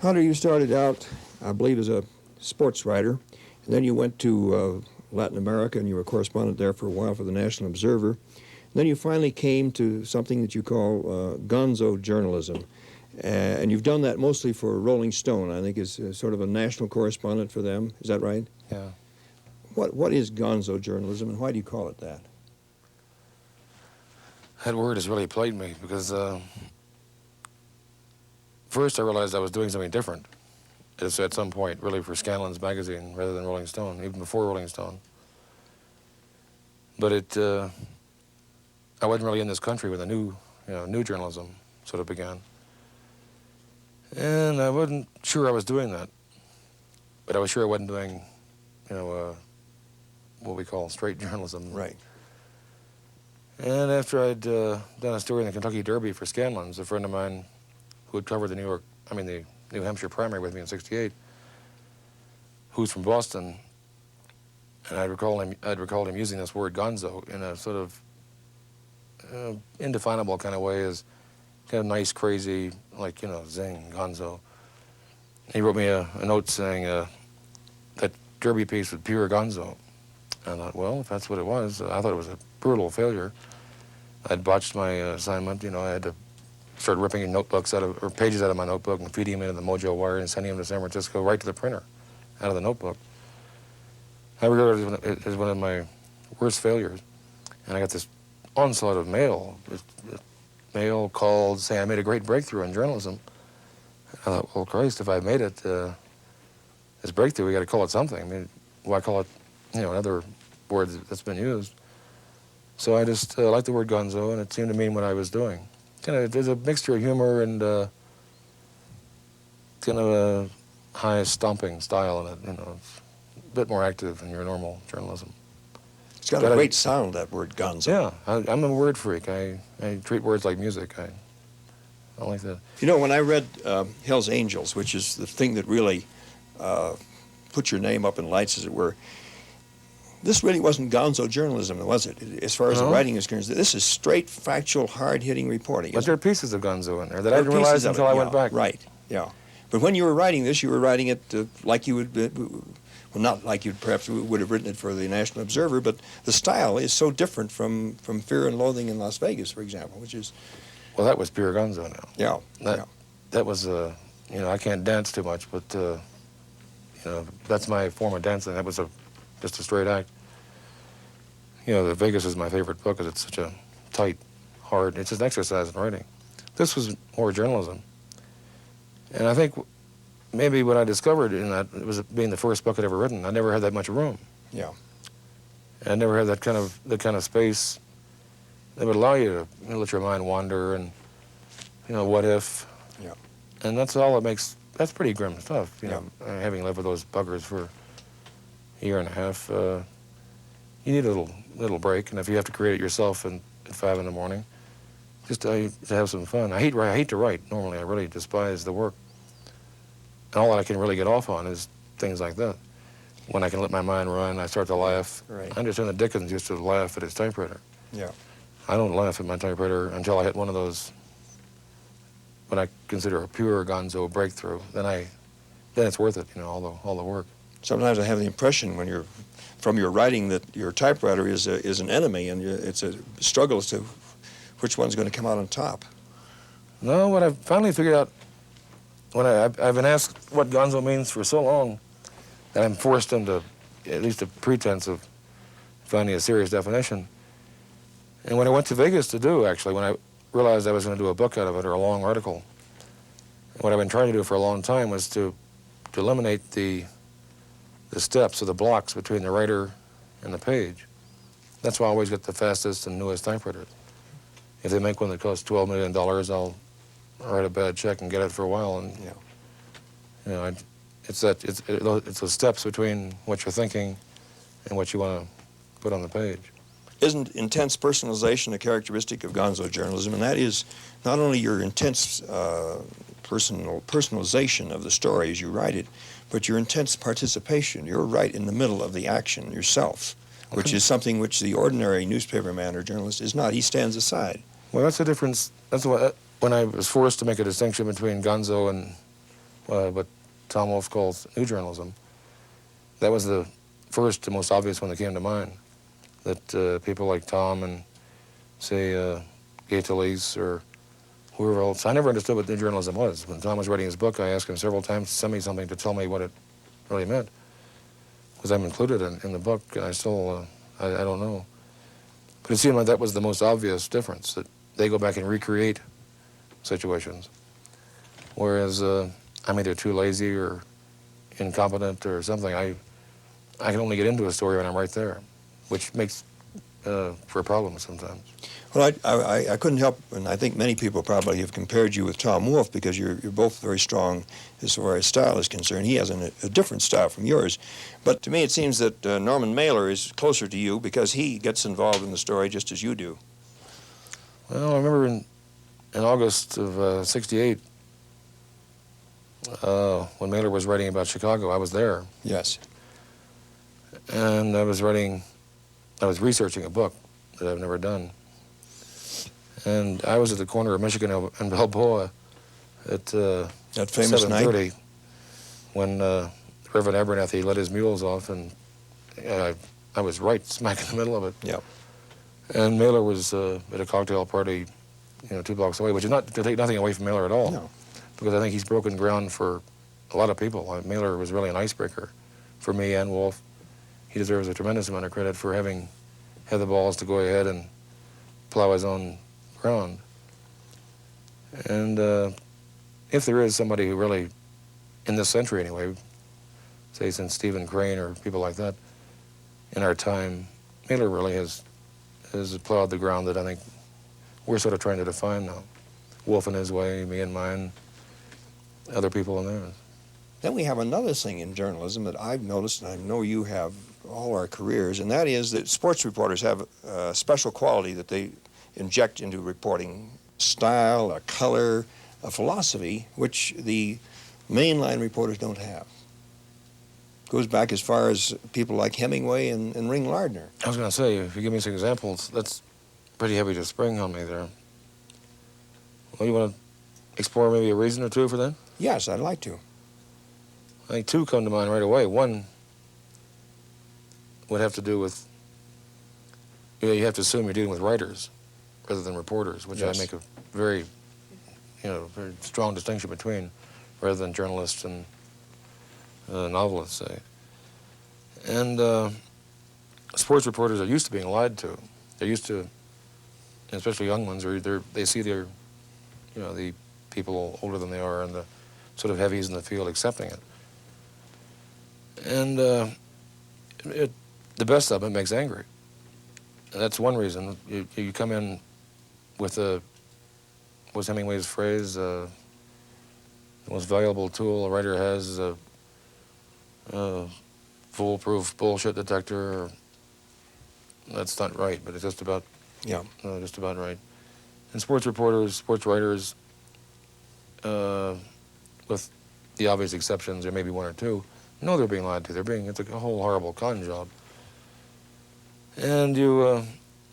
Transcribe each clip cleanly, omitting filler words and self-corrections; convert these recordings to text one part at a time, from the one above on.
Hunter, you started out, I believe, as a sports writer, and then you went to Latin America, and you were a correspondent there for a while for the National Observer. And then you finally came to something that you call Gonzo journalism, and you've done that mostly for Rolling Stone, I think, is sort of a national correspondent for them. Is that right? Yeah. What is Gonzo journalism, and why do you call it that? That word has really plagued me because first I realized I was doing something different. It's at some point really for Scanlon's magazine rather than Rolling Stone, even before Rolling Stone. But I wasn't really in this country when the new journalism sort of began. And I wasn't sure I was doing that, but I was sure I wasn't doing, what we call straight journalism. Right. And after I'd done a story in the Kentucky Derby for Scanlon's, a friend of mine who had covered the New Hampshire primary with me in '68, who's from Boston, and I'd recalled him using this word Gonzo in a sort of indefinable kind of way, as kind of nice, crazy, like, zing, Gonzo. He wrote me a note saying that Derby piece was pure Gonzo. And I thought, well, if that's what it was, I thought it was a brutal failure. I'd botched my assignment. I had to start ripping notebooks or pages out of my notebook and feeding them into the Mojo Wire and sending them to San Francisco right to the printer out of the notebook. I regard it as one of my worst failures. And I got this onslaught of mail. Mail called saying I made a great breakthrough in journalism. I thought, well, Christ, if I made it, this breakthrough, we got to call it something. I mean, why call it, another word that's been used? So I just liked the word Gonzo, and it seemed to mean what I was doing. There's a mixture of humor and kind of a high stomping style in it. It's a bit more active than your normal journalism. It's got a great sound, that word Gonzo. Yeah, I'm a word freak. I treat words like music. I like that. When I read Hell's Angels, which is the thing that really put your name up in lights, as it were, this really wasn't Gonzo journalism, was it? As far as the writing is concerned, this is straight, factual, hard-hitting reporting. But there are pieces of Gonzo in there that I didn't realize until I went back. Right, yeah. But when you were writing this, you were writing it like you would, well, not like you perhaps would have written it for the National Observer, but the style is so different from Fear and Loathing in Las Vegas, for example, which is... Well, that was pure Gonzo now. Yeah. That was, I can't dance too much, but, that's my form of dancing. That was just a straight act. The Vegas is my favorite book because it's such a tight, hard, it's an exercise in writing. This was more journalism. And I think maybe what I discovered in that, it was being the first book I'd ever written, I never had that much room. Yeah. And I never had that kind of space that would allow you to let your mind wander and, what if. Yeah. And that's all it makes, that's pretty grim stuff, having lived with those buggers for a year and a half. You need a little break, and if you have to create it yourself at 5 in the morning, just to have some fun. I hate to write normally. I really despise the work. And all that I can really get off on is things like that. When I can let my mind run, I start to laugh. Right. I understand that Dickens used to laugh at his typewriter. Yeah. I don't laugh at my typewriter until I hit one of those, what I consider a pure Gonzo breakthrough. Then it's worth it, all the work. Sometimes I have the impression from your writing that your typewriter is an enemy, and it's a struggle as to which one's going to come out on top. No, what I've finally figured out, when I've been asked what Gonzo means for so long, that I'm forced into at least a pretense of finding a serious definition. And when I went to Vegas to do, actually, when I realized I was going to do a book out of it or a long article, what I've been trying to do for a long time was to eliminate the steps or the blocks between the writer and the page. That's why I always get the fastest and newest typewriters. If they make one that costs $12 million, I'll write a bad check and get it for a while. And it's those steps between what you're thinking and what you want to put on the page. Isn't intense personalization a characteristic of Gonzo journalism? And that is not only your intense personalization of the story as you write it, but your intense participation. You're right in the middle of the action yourself, which is something which the ordinary newspaperman or journalist is not. He stands aside. Well, that's the difference. That's what, when I was forced to make a distinction between Gonzo and what Tom Wolfe calls new journalism. That was the first and most obvious one that came to mind. That people like Tom and, say, Gay Talese or whoever else, I never understood what new journalism was. When Tom was writing his book, I asked him several times to send me something to tell me what it really meant, because I'm included in the book, and I still, I don't know. But it seemed like that was the most obvious difference, that they go back and recreate situations, whereas I'm either too lazy or incompetent or something. I can only get into a story when I'm right there, which makes for a problem sometimes. Well, I couldn't help, and I think many people probably have compared you with Tom Wolfe because you're both very strong as far as style is concerned. He has a different style from yours. But to me, it seems that Norman Mailer is closer to you because he gets involved in the story just as you do. Well, I remember in August of '68, when Mailer was writing about Chicago, I was there. Yes. And I was researching a book that I've never done. And I was at the corner of Michigan and Balboa at That famous 7:30 night? when Reverend Abernathy let his mules off, and I was right smack in the middle of it. Yep. And Mailer was at a cocktail party, 2 blocks away, which is not to take nothing away from Mailer at all. No. Because I think he's broken ground for a lot of people. Mailer was really an icebreaker for me and Wolfe. He deserves a tremendous amount of credit for having had the balls to go ahead and plow his own ground. And if there is somebody who really, in this century anyway, say since Stephen Crane or people like that, in our time, Mailer really has plowed the ground that I think we're sort of trying to define now. Wolfe in his way, me in mine, other people in theirs. Then we have another thing in journalism that I've noticed, and I know you have all our careers, and that is that sports reporters have a special quality that they inject into reporting: style, a color, a philosophy, which the mainline reporters don't have. Goes back as far as people like Hemingway and Ring Lardner. I was going to say, if you give me some examples, that's pretty heavy to spring on me there. Well, you want to explore maybe a reason or two for that? Yes, I'd like to. I think 2 come to mind right away. One would have to do with, you have to assume you're dealing with writers rather than reporters, which Yes. I make a very, very strong distinction between, rather than journalists and novelists, say. And sports reporters are used to being lied to. They're used to, especially young ones, they see their, the people older than they are and the sort of heavies in the field accepting it. And the best of it makes angry. And that's one reason. You come in with what's Hemingway's phrase, the most valuable tool a writer has is a foolproof bullshit detector. That's not right, but it's just about right. And sports reporters, sports writers, with the obvious exceptions, there may be 1 or 2, know they're being lied to. It's a whole horrible con job. And you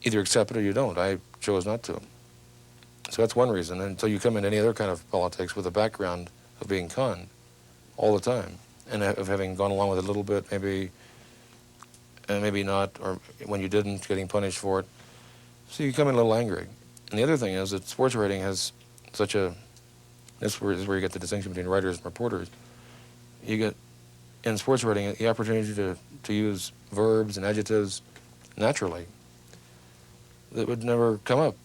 either accept it or you don't. I chose not to. So that's one reason. And so you come into any other kind of politics with a background of being conned all the time, and of having gone along with it a little bit, maybe not, or when you didn't, getting punished for it. So you come in a little angry. And the other thing is that sports writing has such a, this is where you get the distinction between writers and reporters. You get, in sports writing, the opportunity to use verbs and adjectives naturally that would never come up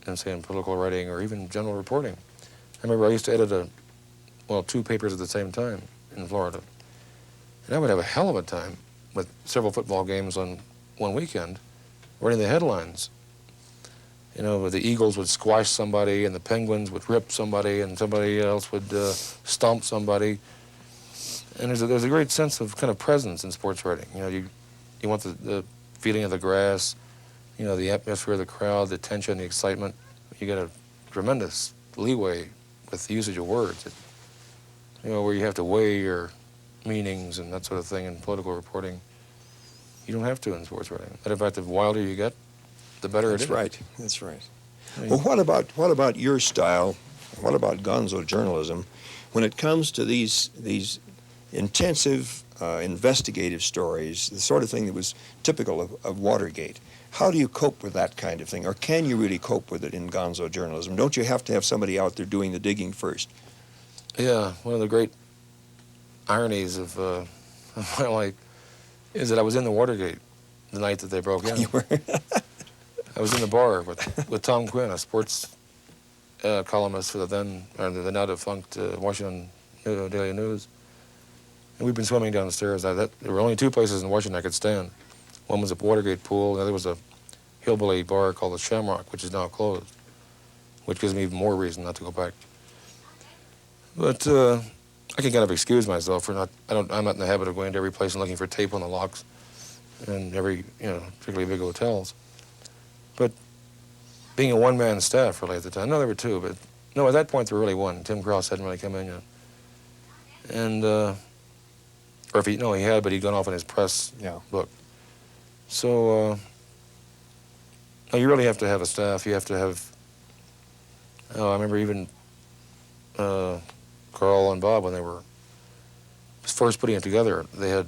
in political writing or even general reporting. I remember I used to edit 2 papers at the same time in Florida. And I would have a hell of a time with several football games on one weekend writing the headlines. The Eagles would squash somebody and the Penguins would rip somebody and somebody else would stomp somebody. And there's a great sense of kind of presence in sports writing. You want the feeling of the grass, the atmosphere of the crowd, the tension, the excitement. You get a tremendous leeway with the usage of words. Where you have to weigh your meanings and that sort of thing in political reporting. You don't have to in sports writing. Matter of fact, the wilder you get, the better it is. That's right. Well, what about your style? What about Gonzo journalism? when it comes to these intensive investigative stories, the sort of thing that was typical of Watergate, how do you cope with that kind of thing? Or can you really cope with it in gonzo journalism? Don't you have to have somebody out there doing the digging first? Yeah, one of the great ironies of my life is that I was in the Watergate the night that they broke in. You were? I was in the bar with Tom Quinn, a sports columnist for the now defunct Washington Daily News. And we'd been swimming downstairs. There were only two places in Washington I could stand. One was a Watergate pool, the other was a hillbilly bar called the Shamrock, which is now closed, which gives me even more reason not to go back. But I can kind of excuse myself for I'm not in the habit of going to every place and looking for tape on the locks and every, particularly big hotels. But being a one-man staff really at the time, no, there were two, but no, at that point there were really one. Tim Krause hadn't really come in yet. And, or if he had, but he'd gone off in his press book. So, no, you really have to have a staff. You have to have, I remember even Carl and Bob, when they were first putting it together, they had,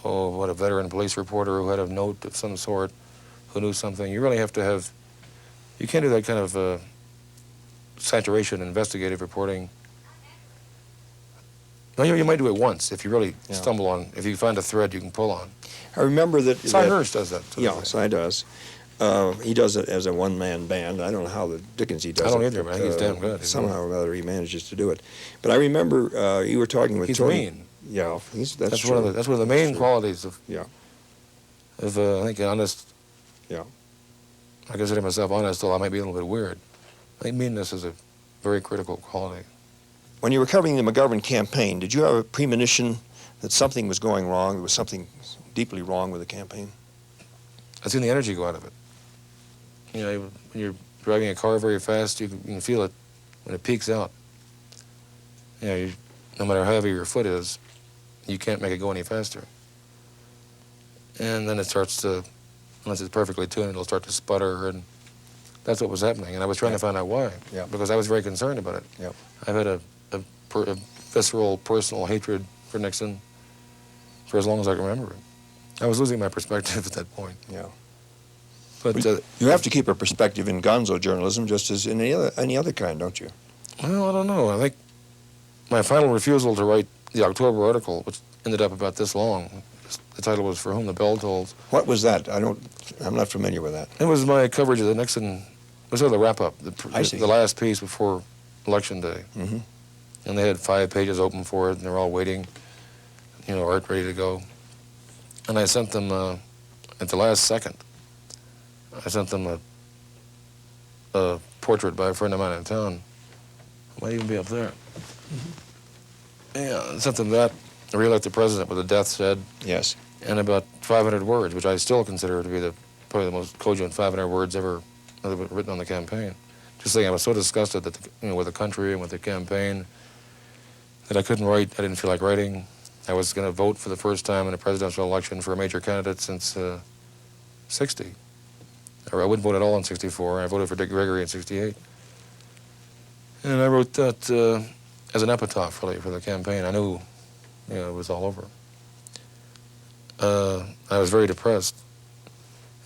a veteran police reporter who had a note of some sort, who knew something. You really have to have, you can't do that kind of saturation investigative reporting. No, you might do it once if you really stumble on, if you find a thread you can pull on. I remember that... Cy Hirsch does that. Yeah, Cy does. He does it as a one-man band. I don't know how the dickens he does it. I don't either, but I think he's damn good. Somehow or other he manages to do it. But I remember you were talking with Tony. He's mean. Yeah, that's true. That's one of the main qualities of, I think, honest. Yeah. I consider myself honest, though I might be a little bit weird. I think meanness is a very critical quality. When you were covering the McGovern campaign, did you have a premonition that something was going wrong, there was something deeply wrong with the campaign? I've seen the energy go out of it. When you're driving a car very fast, you can feel it when it peaks out. No matter how heavy your foot is, you can't make it go any faster. And then it starts to, unless it's perfectly tuned, it'll start to sputter, and that's what was happening. And I was trying to find out why, because I was very concerned about it. Yep. I've had a visceral, personal hatred for Nixon for as long as I can remember it. I was losing my perspective at that point. Yeah. But you have to keep a perspective in gonzo journalism just as in any other kind, don't you? Well, I don't know. I think my final refusal to write the October article, which ended up about this long, the title was For Whom the Bell Tolls. What was that? I'm not familiar with that. It was my coverage of the Nixon, it was sort of the wrap-up, the last piece before Election Day. Mm-hmm. And they had 5 pages open for it, and they're all waiting, art ready to go. And I sent them, at the last second, I sent them a portrait by a friend of mine in town. It might even be up there. Mm-hmm. Yeah, I sent them that, a re-elected president with a death's head. Yes. And about 500 words, which I still consider to be probably the most cogent 500 words ever written on the campaign. Just saying I was so disgusted that with the country and with the campaign that I couldn't write. I didn't feel like writing. I was going to vote for the first time in a presidential election for a major candidate since 60. Or I wouldn't vote at all in 64. I voted for Dick Gregory in 68. And I wrote that as an epitaph, really, for the campaign. I knew, it was all over. I was very depressed,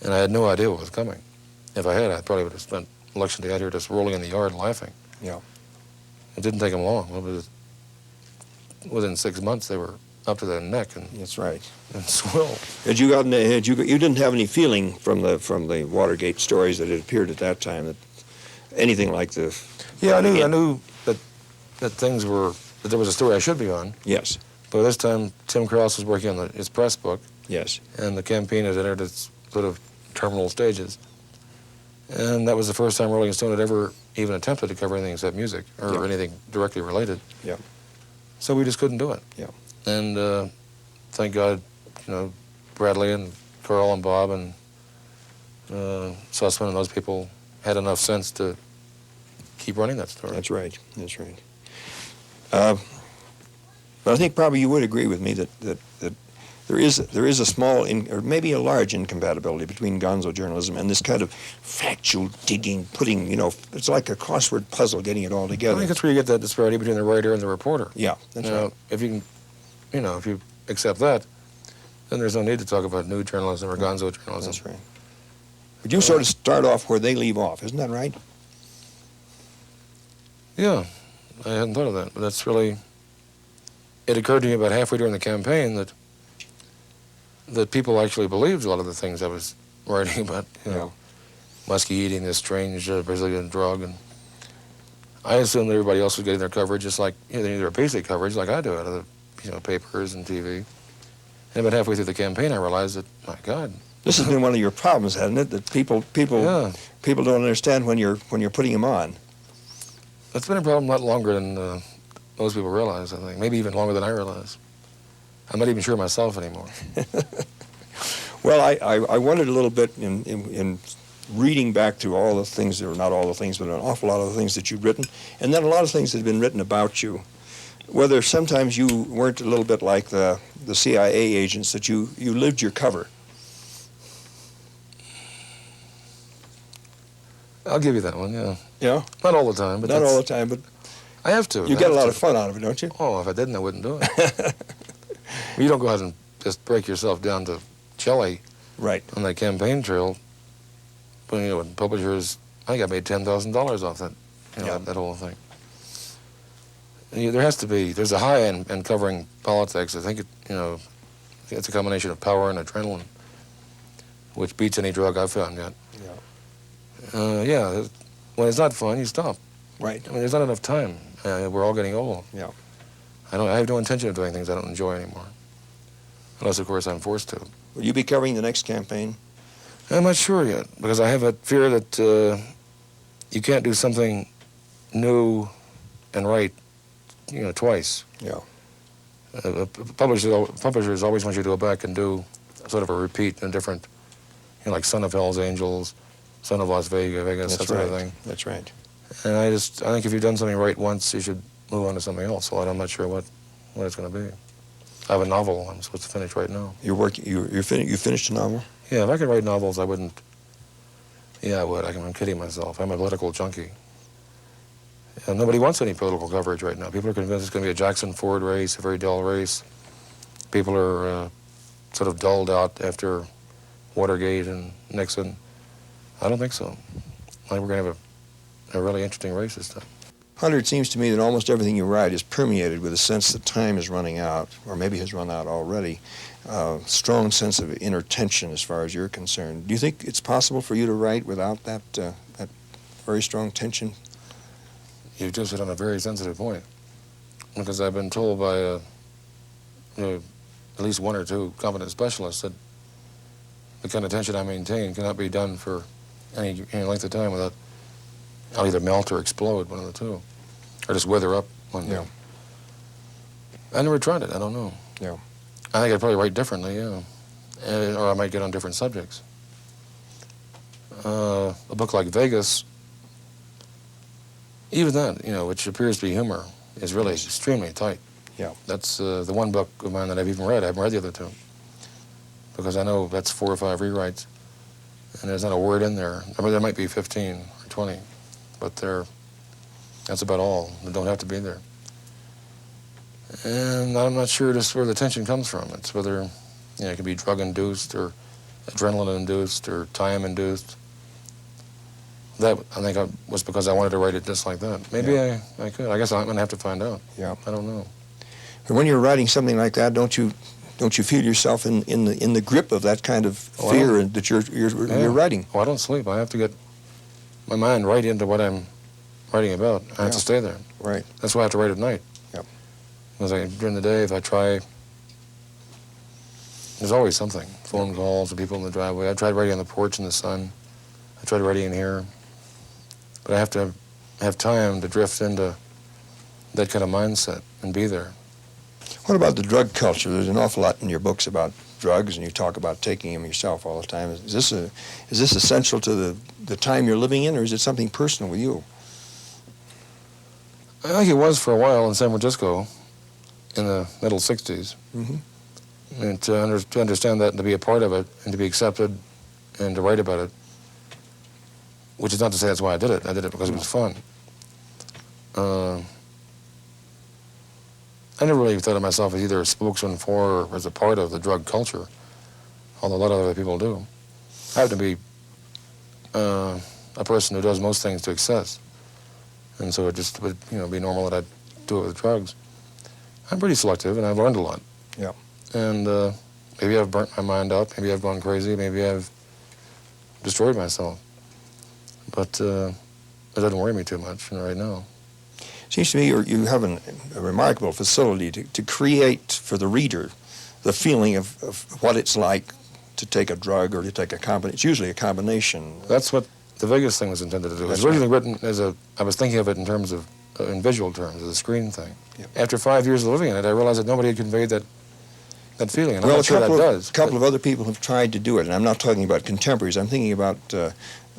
and I had no idea what was coming. If I had, I probably would have spent Election Day out here just rolling in the yard laughing. Yeah. It didn't take them long. Within 6 months, they were up to their neck and that's right. And swill. You didn't have any feeling from the Watergate stories that had appeared at that time that anything like the... Yeah, I knew that there was a story I should be on. Yes. But this time, Tim Krause was working on his press book. Yes. And the campaign had entered its sort of terminal stages. And that was the first time Rolling Stone had ever even attempted to cover anything except music or anything directly related. Yeah. So we just couldn't do it. Yeah. And thank God, Bradley and Carl and Bob and Sussman and those people had enough sense to keep running that story. That's right. That's right. But I think probably you would agree with me that there is a small or maybe a large incompatibility between Gonzo journalism and this kind of factual digging, putting, it's like a crossword puzzle, getting it all I together. think that's where you get that disparity between the writer and the reporter. Yeah, that's right. If you can, if you accept that, then there's no need to talk about new journalism or Gonzo journalism. That's right. But you sort of start off where they leave off, isn't that right? Yeah, I hadn't thought of that, but that's really. It occurred to me about halfway during the campaign that people actually believed a lot of the things I was writing about. Muskie eating this strange Brazilian drug, and I assumed that everybody else was getting their coverage just like their basic coverage, like I do, out of the papers and TV. And about halfway through the campaign, I realized that, my God, this has been one of your problems, hasn't it? That people don't understand when you're putting them on. That's been a problem a lot longer than most people realize, I think. Maybe even longer than I realize. I'm not even sure myself anymore. Well, I wondered a little bit in reading back to all the things, or not all the things, but an awful lot of the things that you've written, and then a lot of things that have been written about you, whether sometimes you weren't a little bit like the CIA agents, that you lived your cover. I'll give you that one, yeah. Yeah? Not all the time, but Not all the time, but I have to. you get a lot of fun out of it, don't you? Oh, if I didn't, I wouldn't do it. You don't go out and just break yourself down to jelly Right. on that campaign trail. When, when publishers, I think I made $10,000 off that, that whole thing. And there has to be, there's a high in covering politics. I think it's a combination of power and adrenaline, which beats any drug I've found yet. Yeah. When it's not fun, you stop. Right. I mean, there's not enough time. We're all getting old. Yeah. I have no intention of doing things I don't enjoy anymore. Unless, of course, I'm forced to. Will you be covering the next campaign? I'm not sure yet, because I have a fear that you can't do something new and right, twice. Yeah. Publishers always want you to go back and do sort of a repeat in a different, like Son of Hell's Angels, Son of Las Vegas, that sort of thing. That's right. And I think if you've done something right once, you should move on to something else. Well, I'm not sure what it's going to be. I have a novel I'm supposed to finish right now. You finished a novel? Yeah, if I could write novels, I wouldn't. Yeah, I would. I'm kidding myself. I'm a political junkie. And nobody wants any political coverage right now. People are convinced it's going to be a Jackson Ford race, a very dull race. People are sort of dulled out after Watergate and Nixon. I don't think so. I think we're going to have a really interesting race this time. Hunter, it seems to me that almost everything you write is permeated with a sense that time is running out, or maybe has run out already. Strong sense of inner tension as far as you're concerned. Do you think it's possible for you to write without that very strong tension? You've just hit on a very sensitive point, because I've been told by at least one or two competent specialists that the kind of tension I maintain cannot be done for any length of time without I'll either melt or explode, one of the two, or just wither up one day. Yeah. I never tried it. I don't know. Yeah. I think I'd probably write differently, yeah, or I might get on different subjects. A book like Vegas, even that, which appears to be humor, is really extremely tight. Yeah. That's the one book of mine that I've even read. I haven't read the other two, because I know that's 4 or 5 rewrites, and there's not a word in there. I mean, there might be 15 or 20, but that's about all. They don't have to be there. And I'm not sure just where the tension comes from. It's whether, it can be drug-induced or adrenaline-induced or time-induced. That, I think, was because I wanted to write it just like that. Maybe I could. I guess I'm going to have to find out. Yeah. I don't know. And when you're writing something like that, don't you feel yourself in the grip of that kind of fear that you're writing? Oh, I don't sleep. I have to get my mind right into what I'm writing about. I have to stay there. Right. That's why I have to write at night. Yep. Because during the day, if I try, there's always something. Phone calls, or people in the driveway. I tried writing on the porch in the sun. I tried writing in here. But I have to have time to drift into that kind of mindset and be there. What about the drug culture? There's an awful lot in your books about drugs, and you talk about taking them yourself all the time. Is this essential to the time you're living in, or is it something personal with you? I think it was for a while in San Francisco in the middle 60s. Mm-hmm. and to understand that and to be a part of it and to be accepted and to write about it, which is not to say that's why I did it. I did it because it was fun. I never really thought of myself as either a spokesman for or as a part of the drug culture, although a lot of other people do. I happen to be a person who does most things to excess, and so it just would be normal that I'd do it with drugs. I'm pretty selective, and I've learned a lot. Yeah. And maybe I've burnt my mind out, maybe I've gone crazy, maybe I've destroyed myself. But it doesn't worry me too much right now. Seems to me you have a remarkable facility to create for the reader the feeling of what it's like to take a drug or to take a combination. It's usually a combination. That's what the Vegas thing was intended to do. It was originally written as I was thinking of it in terms of, in visual terms, as a screen thing. Yep. After 5 years of living in it, I realized that nobody had conveyed that feeling, and Well, I'm not sure that does. A couple of other people have tried to do it, and I'm not talking about contemporaries. I'm thinking about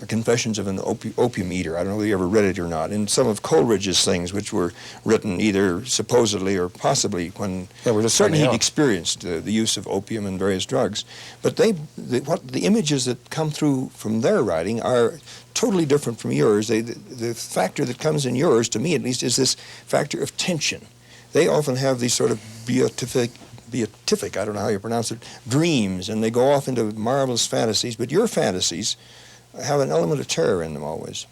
Confessions of an Opium Eater. I don't know whether you ever read it or not. And some of Coleridge's things, which were written either supposedly or possibly when certainly he'd experienced the use of opium and various drugs. But the images that come through from their writing are totally different from yours. The factor that comes in yours, to me at least, is this factor of tension. They often have these sort of beatific, I don't know how you pronounce it, dreams, and they go off into marvelous fantasies. But your fantasies have an element of terror in them always.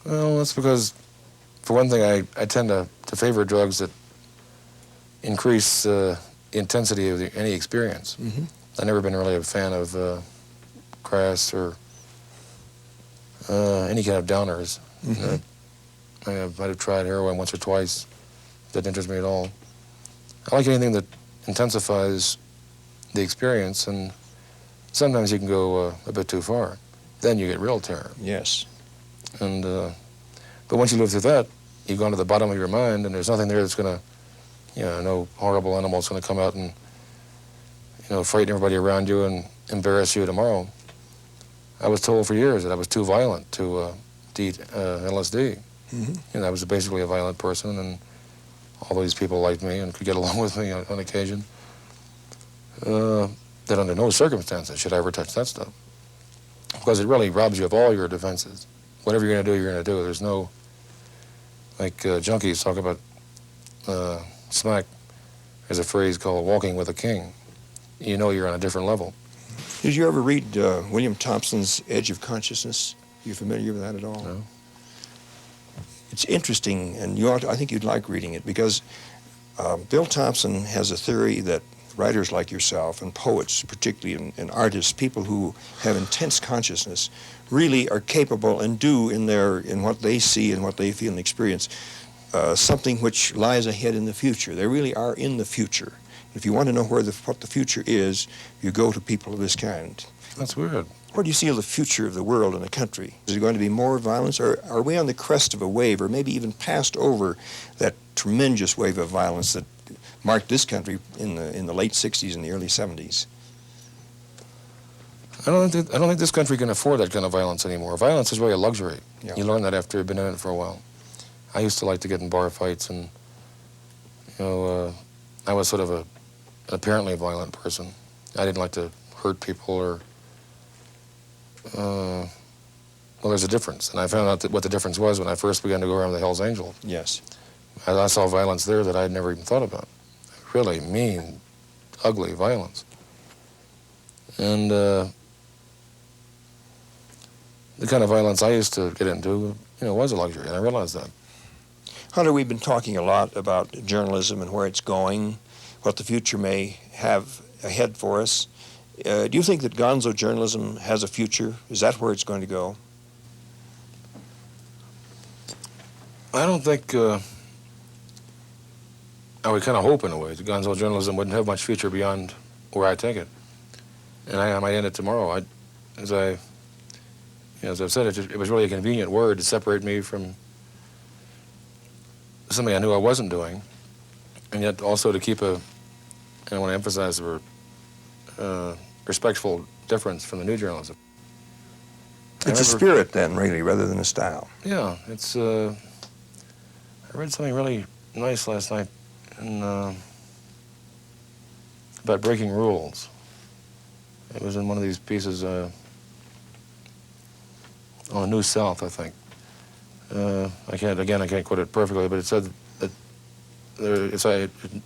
Well, that's because, for one thing, I tend to favor drugs that increase the intensity of any experience. Mm-hmm. I've never been really a fan of crass or any kind of downers. Mm-hmm. I might have tried heroin once or twice. That interests me at all. I like anything that intensifies the experience, and sometimes you can go a bit too far. Then you get real terror. Yes. And but once you live through that, you've gone to the bottom of your mind, and there's nothing there that's going to, no horrible animal's going to come out and, frighten everybody around you and embarrass you tomorrow. I was told for years that I was too violent to eat LSD. Mm-hmm. And I was basically a violent person, and all these people liked me and could get along with me on occasion. That under no circumstances should I ever touch that stuff, because it really robs you of all your defenses. Whatever you're going to do, you're going to do. There's no, like junkies talk about smack. There's a phrase called walking with a king. You know you're on a different level. Did you ever read William Thompson's Edge of Consciousness? Are you familiar with that at all? No. It's interesting, and I think you'd like reading it, because Bill Thompson has a theory that writers like yourself and poets, particularly, and artists, people who have intense consciousness, really are capable and do in what they see and what they feel and experience something which lies ahead in the future. They really are in the future. If you want to know what the future is, you go to people of this kind. That's weird. What do you see of the future of the world and the country? Is it going to be more violence, or are we on the crest of a wave, or maybe even passed over that tremendous wave of violence that marked this country in the late 60s and the early 70s? I don't think this country can afford that kind of violence anymore. Violence is really a luxury. Yeah. You learn that after you've been in it for a while. I used to like to get in bar fights, and I was sort of an apparently violent person. I didn't like to hurt people or. Well, there's a difference, and I found out what the difference was when I first began to go around with the Hells Angels. Yes. I saw violence there that I had never even thought about. Really mean, ugly violence. And the kind of violence I used to get into, was a luxury, and I realized that. Hunter, we've been talking a lot about journalism and where it's going, what the future may have ahead for us. Do you think that Gonzo journalism has a future? Is that where it's going to go? I don't think, I would kind of hope in a way that Gonzo journalism wouldn't have much future beyond where I take it. And I might end it tomorrow. As I've said, it was really a convenient word to separate me from something I knew I wasn't doing, and yet also to keep I want to emphasize the respectful difference from the new journalism. It's a spirit then, really, rather than a style. Yeah, it's, I read something really nice last night in about breaking rules. It was in one of these pieces on the New South, I think. I can't quote it perfectly, but it said that it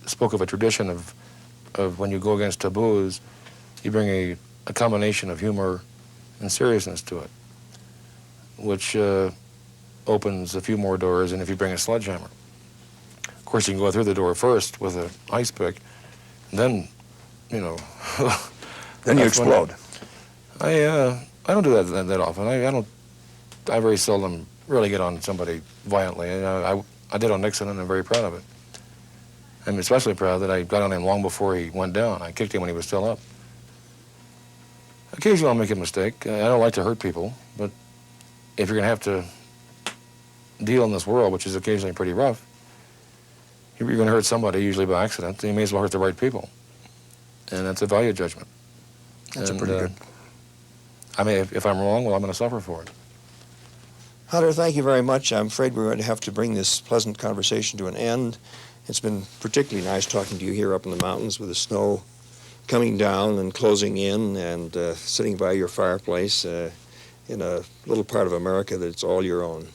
spoke of a tradition of when you go against taboos, you bring a combination of humor and seriousness to it, which opens a few more doors than if you bring a sledgehammer. Of course, you can go through the door first with an ice pick, and then, you know. Then you explode. I don't do that often. I very seldom really get on somebody violently. I did on Nixon, and I'm very proud of it. I'm especially proud that I got on him long before he went down. I kicked him when he was still up. Occasionally I'll make a mistake. I don't like to hurt people, but if you're going to have to deal in this world, which is occasionally pretty rough, you're going to hurt somebody, usually by accident, you may as well hurt the right people. And that's a value judgment. That's a pretty good. I mean, if I'm wrong, well, I'm going to suffer for it. Hunter, thank you very much. I'm afraid we're going to have to bring this pleasant conversation to an end. It's been particularly nice talking to you here up in the mountains with the snow coming down and closing in, and sitting by your fireplace in a little part of America that's all your own.